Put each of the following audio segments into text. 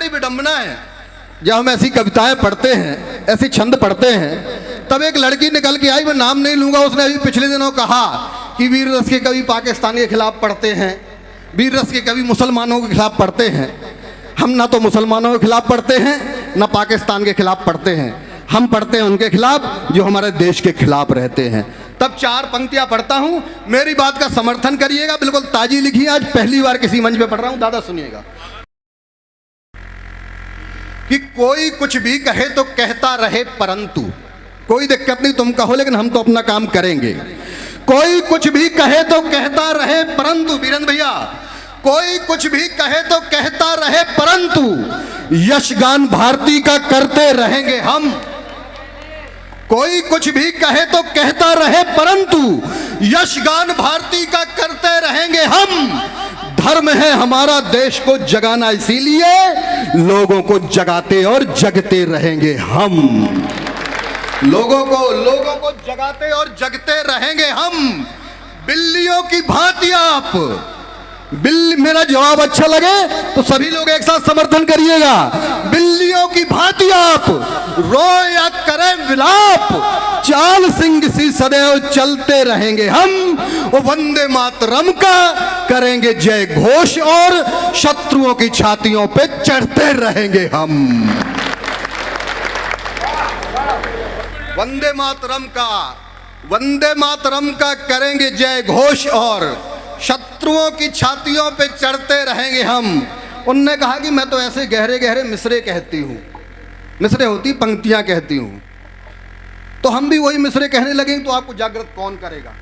बड़ी विडंबना है, जब हम ऐसी कविताएं पढ़ते हैं, ऐसे छंद पढ़ते हैं, तब एक लड़की निकल के आई, मैं नाम नहीं लूंगा, उसने अभी पिछले दिनों कहा कि वीर रस के कवि पाकिस्तान के खिलाफ पढ़ते हैं, वीर रस के कवि मुसलमानों के खिलाफ पढ़ते हैं। हम ना तो मुसलमानों के खिलाफ पढ़ते हैं, ना पाकिस्तान के खिलाफ पढ़ते हैं, हम पढ़ते हैं उनके खिलाफ जो हमारे देश के खिलाफ रहते हैं। तब 4 पंक्तियां पढ़ता हूं, मेरी बात का समर्थन करिएगा, बिल्कुल ताजी लिखी, आज पहली बार किसी मंच पे पढ़ रहा हूं। दादा सुनिएगा कि कोई कुछ भी कहे तो कहता रहे, परंतु कोई दिक्कत नहीं, तुम कहो, लेकिन हम तो अपना काम करेंगे। कोई कुछ भी कहे तो कहता रहे, परंतु वीरेंद्र भैया, कोई कुछ भी कहे तो कहता रहे, परंतु यशगान भारती का करते रहेंगे हम। कोई कुछ भी कहे तो कहता रहे, परंतु यशगान भारती का करते रहेंगे हम। धर्म है हमारा देश को जगाना, इसीलिए लोगों को जगाते और जगते रहेंगे हम। लोगों को जगाते और जगते रहेंगे हम। बिल्लियों की भांति आप, बिल्ली, मेरा जवाब अच्छा लगे तो सभी लोग एक साथ समर्थन करिएगा। बिल्लियों की भांति आप रोए या करें विलाप, चाल सिंह सी सदैव चलते रहेंगे हम। वो वंदे मातरम का करेंगे जय घोष और शत्रुओं की छातियों पे चढ़ते रहेंगे हम। वंदे मातरम का करेंगे जय घोष और शत्रुओं की छातियों पे चढ़ते रहेंगे हम। उनने कहा कि मैं तो ऐसे गहरे गहरे मिसरे कहती हूँ, मिसरे होती पंक्तियाँ कहती हूँ, तो हम भी वही मिसरे कहने लगे तो आपको जागृत कौन करेगा।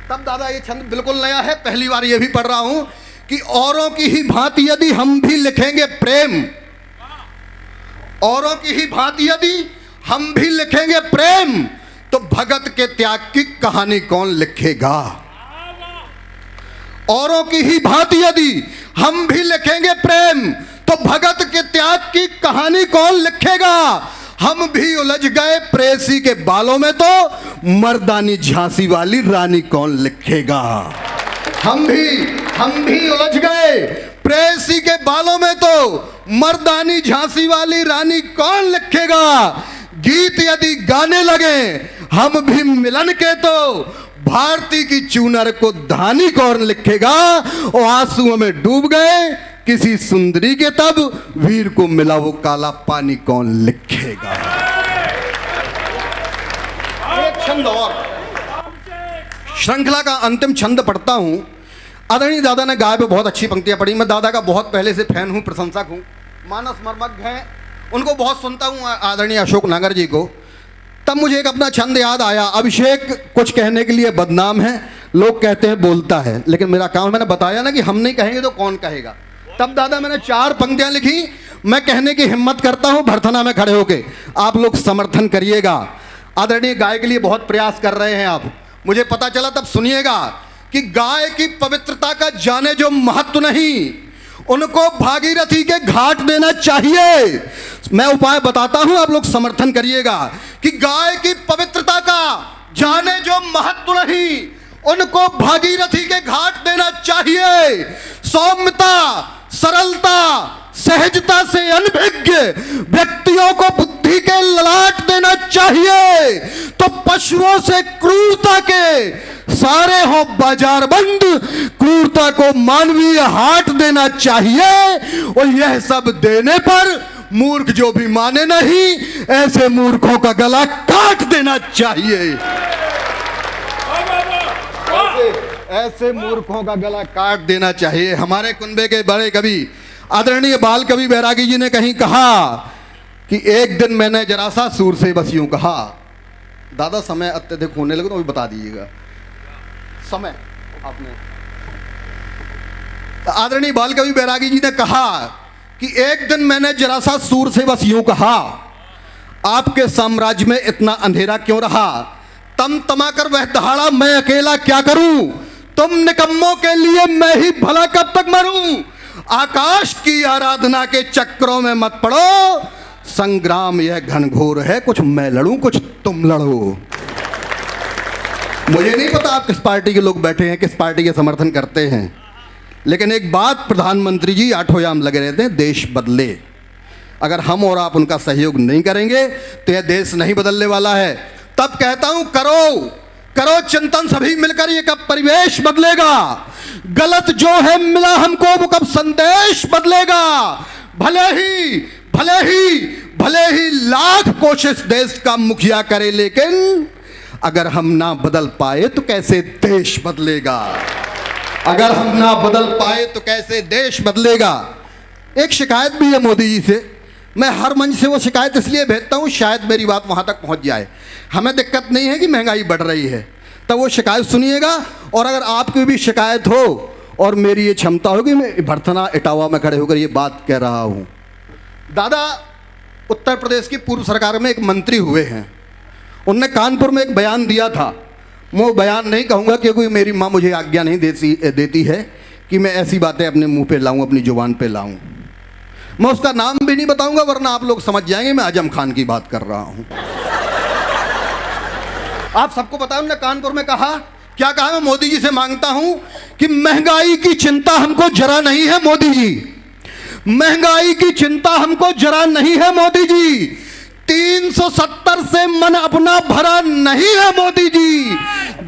तब दादा ये छंद बिल्कुल नया है, पहली बार ये भी पढ़ रहा हूँ कि औरों की ही भांति यदि हम भी लिखेंगे प्रेम, औरों की ही भांति यदि हम भी लिखेंगे प्रेम, तो भगत के त्याग की कहानी कौन लिखेगा। औरों की ही भांति यदि हम भी लिखेंगे प्रेम, तो भगत के त्याग की कहानी कौन लिखेगा। हम भी उलझ गए प्रेयसी के बालों में, तो मर्दानी झांसी वाली रानी कौन लिखेगा। हम भी उलझ गए प्रेयसी के बालों में, तो मर्दानी झांसी वाली रानी कौन लिखेगा। गीत यदि गाने लगे हम भी मिलन के, तो भारती की चूनर को धानी कौन लिखेगा। और आंसुओं में डूब गए किसी सुंदरी के, तब वीर को मिला वो काला पानी कौन लिखेगा। एक छंद और, श्रृंखला का अंतिम छंद पढ़ता हूं। आदरणीय दादा ने गाय पे बहुत अच्छी पंक्तियां पढ़ी। मैं दादा का बहुत पहले से फैन हूं, प्रशंसक हूं, मानस मर्मज्ञ हैं, उनको बहुत सुनता हूं, आदरणीय अशोक नागर जी को। तब मुझे एक अपना छंद याद आया। अभिषेक कुछ कहने के लिए बदनाम है, लोग कहते हैं बोलता है, लेकिन मेरा काम, मैंने बताया ना कि हम नहीं कहेंगे तो कौन कहेगा। तब दादा मैंने 4 पंक्तियां लिखी, मैं कहने की हिम्मत करता हूं भरथना में खड़े होके, आप लोग समर्थन करिएगा। आदरणीय गाय के लिए बहुत प्रयास कर रहे हैं आप, मुझे पता चला, तब सुनिएगा कि गाय की पवित्रता का जाने जो महत्व नहीं, उनको भागीरथी के घाट देना चाहिए। मैं उपाय बताता हूं, आप लोग समर्थन करिएगा कि गाय की पवित्रता का जाने जो महत्व नहीं, उनको भागीरथी के घाट देना चाहिए। सौम्यता, सरलता, सहजता से अनभिज्ञ व्यक्तियों को बुद्धि के ललाट देना चाहिए। तो पशुओं से क्रूरता के सारे हो बाजार बंद, क्रूरता को मानवीय हाट देना चाहिए। और यह सब देने पर मूर्ख जो भी माने नहीं, ऐसे मूर्खों का गला काट देना चाहिए। ऐसे मूर्खों का गला काट देना चाहिए। हमारे कुनबे के बड़े कवि आदरणीय बाल कवि बैरागी जी ने कहीं कहा कि एक दिन मैंने जरा सा सूर से बस यूं कहा। दादा समय अत्यधिक होने लगे तो अभी बता दीजिएगा समय आपने। आदरणीय बाल कवि बैरागी जी ने कहा कि एक दिन मैंने जरा सा सूर से बस यूं कहा, आपके साम्राज्य में इतना अंधेरा क्यों रहा। तम तमाकर वह दहाड़ा, मैं अकेला क्या करूं, तुम निकम्मों के लिए मैं ही भला कब तक मरूं। आकाश की आराधना के चक्रों में मत पड़ो, संग्राम यह घनघोर है, कुछ मैं लड़ूं कुछ तुम लड़ो। मुझे नहीं पता आप किस पार्टी के लोग बैठे हैं, किस पार्टी के समर्थन करते हैं, लेकिन एक बात प्रधानमंत्री जी आठों याम लगे रहते हैं, देश बदले। अगर हम और आप उनका सहयोग नहीं करेंगे तो यह देश नहीं बदलने वाला है। तब कहता हूं करो चिंतन सभी मिलकर, ये कब परिवेश बदलेगा? गलत जो है मिला हमको वो कब संदेश बदलेगा? भले ही लाख कोशिश देश का मुखिया करे, लेकिन अगर हम ना बदल पाए तो कैसे देश बदलेगा? अगर हम ना बदल पाए तो कैसे देश बदलेगा? एक शिकायत भी है मोदी जी से। मैं हर मंच से वो शिकायत इसलिए भेजता हूँ, शायद मेरी बात वहाँ तक पहुँच जाए। हमें दिक्कत नहीं है कि महंगाई बढ़ रही है, तब वो शिकायत सुनिएगा। और अगर आपकी भी शिकायत हो और मेरी ये क्षमता होगी, मैं भरथना इटावा में खड़े होकर ये बात कह रहा हूँ। दादा उत्तर प्रदेश की पूर्व सरकार में एक मंत्री हुए हैं, उनने कानपुर में एक बयान दिया था। मैं बयान नहीं कहूँगा क्योंकि मेरी माँ मुझे आज्ञा नहीं देती है कि मैं ऐसी बातें अपने मुंह पे लाऊं, अपनी जुबान पे लाऊं। मैं उसका नाम भी नहीं बताऊंगा, वरना आप लोग समझ जाएंगे मैं आजम खान की बात कर रहा हूं। आप सबको पता है उन्होंने कानपुर में कहा, क्या कहा? मैं मोदी जी से मांगता हूं कि महंगाई की चिंता हमको जरा नहीं है मोदी जी, महंगाई की चिंता हमको जरा नहीं है मोदी जी, 370 से मन अपना भरा नहीं है मोदी जी,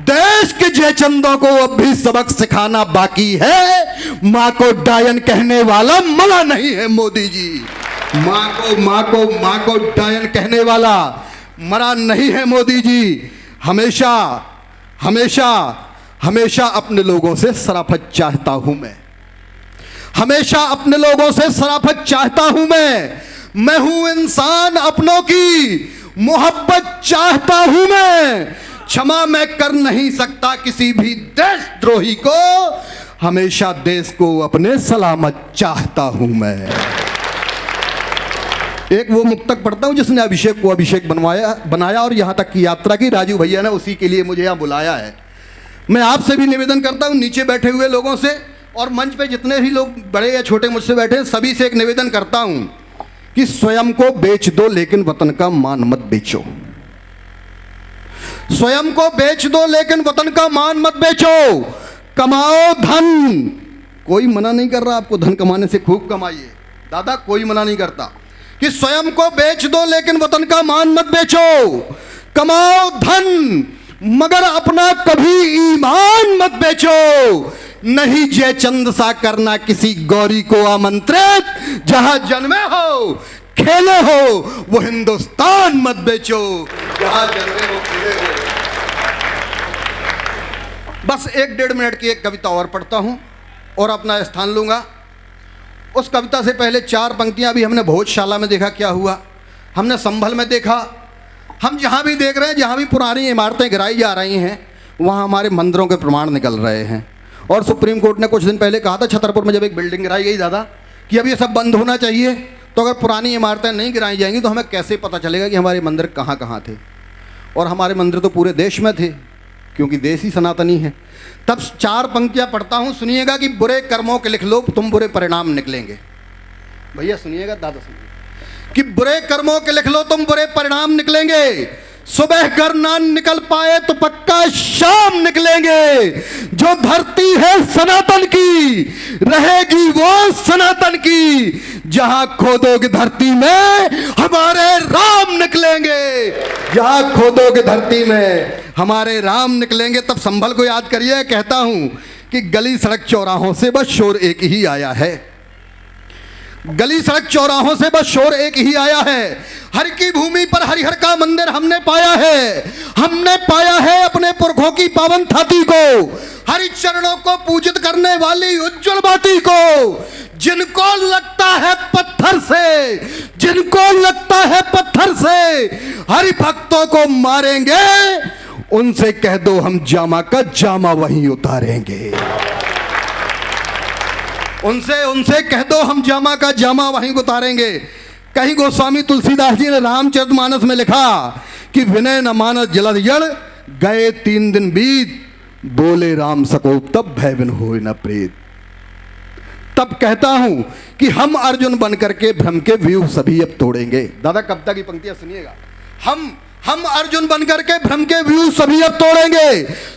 देश के जयचंदों को अब भी सबक सिखाना बाकी है, माँ को डायन कहने वाला मरा नहीं है मोदी जी, माँ को डायन कहने वाला मरा नहीं है मोदी जी। हमेशा अपने लोगों से शराफत चाहता हूं मैं, हमेशा अपने लोगों से शराफत चाहता हूं मैं हूं इंसान, अपनों की मोहब्बत चाहता हूं मैं, क्षमा मैं कर नहीं सकता किसी भी देशद्रोही को, हमेशा देश को अपने सलामत चाहता हूं मैं। एक वो मुक्तक पढ़ता हूं जिसने अभिषेक को अभिषेक बनाया और यहां तक की यात्रा की, राजू भैया ने उसी के लिए मुझे यहां बुलाया है। मैं आपसे भी निवेदन करता हूं, नीचे बैठे हुए लोगों से और मंच पे जितने भी लोग बड़े या छोटे मुझसे बैठे हैं, सभी से एक निवेदन करता हूं कि स्वयं को बेच दो लेकिन वतन का मान मत बेचो। स्वयं को बेच दो लेकिन वतन का मान मत बेचो। कमाओ धन, कोई मना नहीं कर रहा आपको धन कमाने से, खूब कमाइए दादा, कोई मना नहीं करता कि स्वयं को बेच दो लेकिन वतन का मान मत बेचो। कमाओ धन मगर अपना कभी ईमान मत बेचो। नहीं जयचंद सा करना किसी गौरी को आमंत्रित, जहां जन्मे हो खेले हो वो हिंदुस्तान मत बेचो, जहां जन्मे हो खेले हो। बस 1-1.5 मिनट की एक कविता और पढ़ता हूं और अपना स्थान लूंगा। उस कविता से पहले 4 पंक्तियां भी हमने भोजशाला में देखा क्या हुआ, हमने संभल में देखा। हम जहां भी देख रहे हैं, जहां भी पुरानी इमारतें गिराई जा रही हैं, वहां हमारे मंदिरों के प्रमाण निकल रहे हैं। और सुप्रीम कोर्ट ने कुछ दिन पहले कहा था छतरपुर में जब एक बिल्डिंग गिराई गई दादा कि अब ये सब बंद होना चाहिए, तो अगर पुरानी इमारतें नहीं गिराई जाएंगी तो हमें कैसे पता चलेगा कि हमारे मंदिर कहाँ कहाँ थे। और हमारे मंदिर तो पूरे देश में थे क्योंकि देश ही सनातनी है। तब 4 पंक्तियाँ पढ़ता हूँ, सुनिएगा कि बुरे कर्मों के लिख लो तुम बुरे परिणाम निकलेंगे। भैया सुनिएगा, दादा सुनिएगा कि बुरे कर्मों के लिख लो तुम बुरे परिणाम निकलेंगे। सुबह घर ना निकल पाए तो पक्का शाम निकलेंगे। जो धरती है सनातन की रहेगी वो सनातन की, जहां खोदोगे धरती में हमारे राम निकलेंगे, जहां खोदोगे धरती में हमारे राम निकलेंगे। तब संभल को याद करिए, कहता हूं कि गली सड़क चौराहों से बस शोर एक ही आया है, गली सड़क चौराहों से बस शोर एक ही आया है। हर की भूमि पर हरिहर का मंदिर हमने पाया है अपने पुरखों की पावन थाती को, हरि चरणों को पूजित करने वाली उज्जवल बाती को। जिनको लगता है पत्थर से हरि भक्तों को मारेंगे, उनसे कह दो हम जामा का जामा वहीं उतारेंगे। उनसे कह दो हम जामा का जामा वहीं उतारेंगे। कहीं गोस्वामी तुलसीदास जी ने रामचरितमानस में लिखा कि विनय न मानस जलद जड़, गए 3 दिन बीत, बोले राम सको तब भय बिन होए न प्रीत। तब कहता हूं कि हम अर्जुन बन करके भ्रम के व्यूह सभी अब तोड़ेंगे। दादा कविता की पंक्तियां सुनिएगा। हम अर्जुन बनकर के भ्रम के व्यूह सभी अब तोड़ेंगे।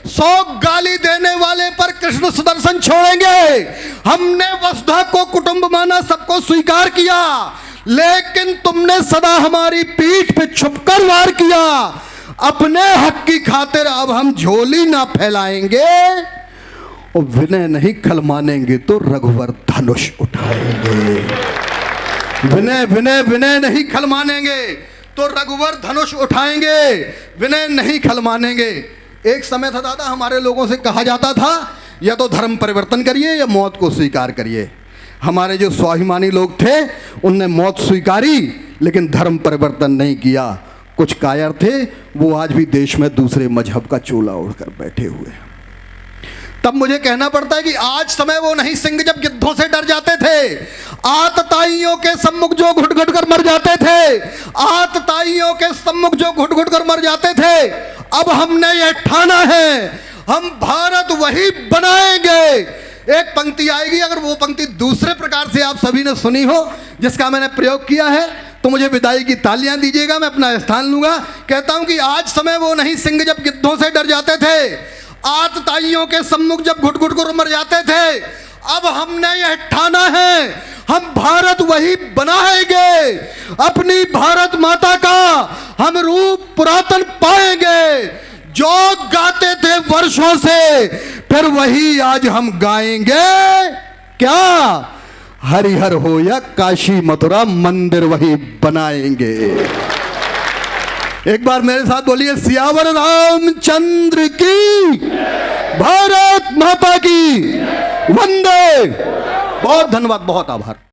100 गाली देने वाले पर कृष्ण सुदर्शन छोड़ेंगे। हमने वसुधा को कुटुंब माना, सबको स्वीकार किया, लेकिन तुमने सदा हमारी पीठ पे छुपकर वार किया। अपने हक की खातिर अब हम झोली ना फैलाएंगे, और विनय नहीं खल मानेंगे तो रघुवर धनुष उठाएंगे। विनय विनय विनय नहीं खल मानेंगे तो रघुवर धनुष उठाएंगे, विनय नहीं खल मानेंगे। एक समय था दादा, हमारे लोगों से कहा जाता था या तो धर्म परिवर्तन करिए या मौत को स्वीकार करिए। हमारे जो स्वाभिमानी लोग थे उनने मौत स्वीकारी, लेकिन धर्म परिवर्तन नहीं किया। कुछ कायर थे, वो आज भी देश में दूसरे मजहब का चोला ओढ़कर बैठे हुए हैं। तब मुझे कहना पड़ता है कि आज समय वो नहीं, सिंह जब गिद्धों से डर जाते थे, आतताइयों के सम्मुख जो घुट घुट कर मर जाते थे, आतताइयों के सम्मुख जो घुट घुट कर मर जाते थे, अब हमने ये ठाना है हम भारत वही बनाएंगे। एक पंक्ति आएगी, अगर वो पंक्ति दूसरे प्रकार से आप सभी ने सुनी हो जिसका मैंने प्रयोग किया है तो मुझे विदाई की तालियां दीजिएगा, मैं अपना स्थान लूंगा। कहता हूं कि आज समय वो नहीं, सिंह जब गिद्धों से डर जाते थे, आतताइयों के सम्मुख जब घुट घुट कर मर जाते थे, अब हमने यह ठाना है हम भारत वही बनाएंगे। अपनी भारत माता का हम रूप पुरातन पाएंगे, जो गाते थे वर्षों से फिर वही आज हम गाएंगे। क्या हरिहर हो या काशी मथुरा, मंदिर वही बनाएंगे। एक बार मेरे साथ बोलिए, सियावर रामचंद्र की, भारत माता की, वंदे। बहुत धन्यवाद, बहुत आभार।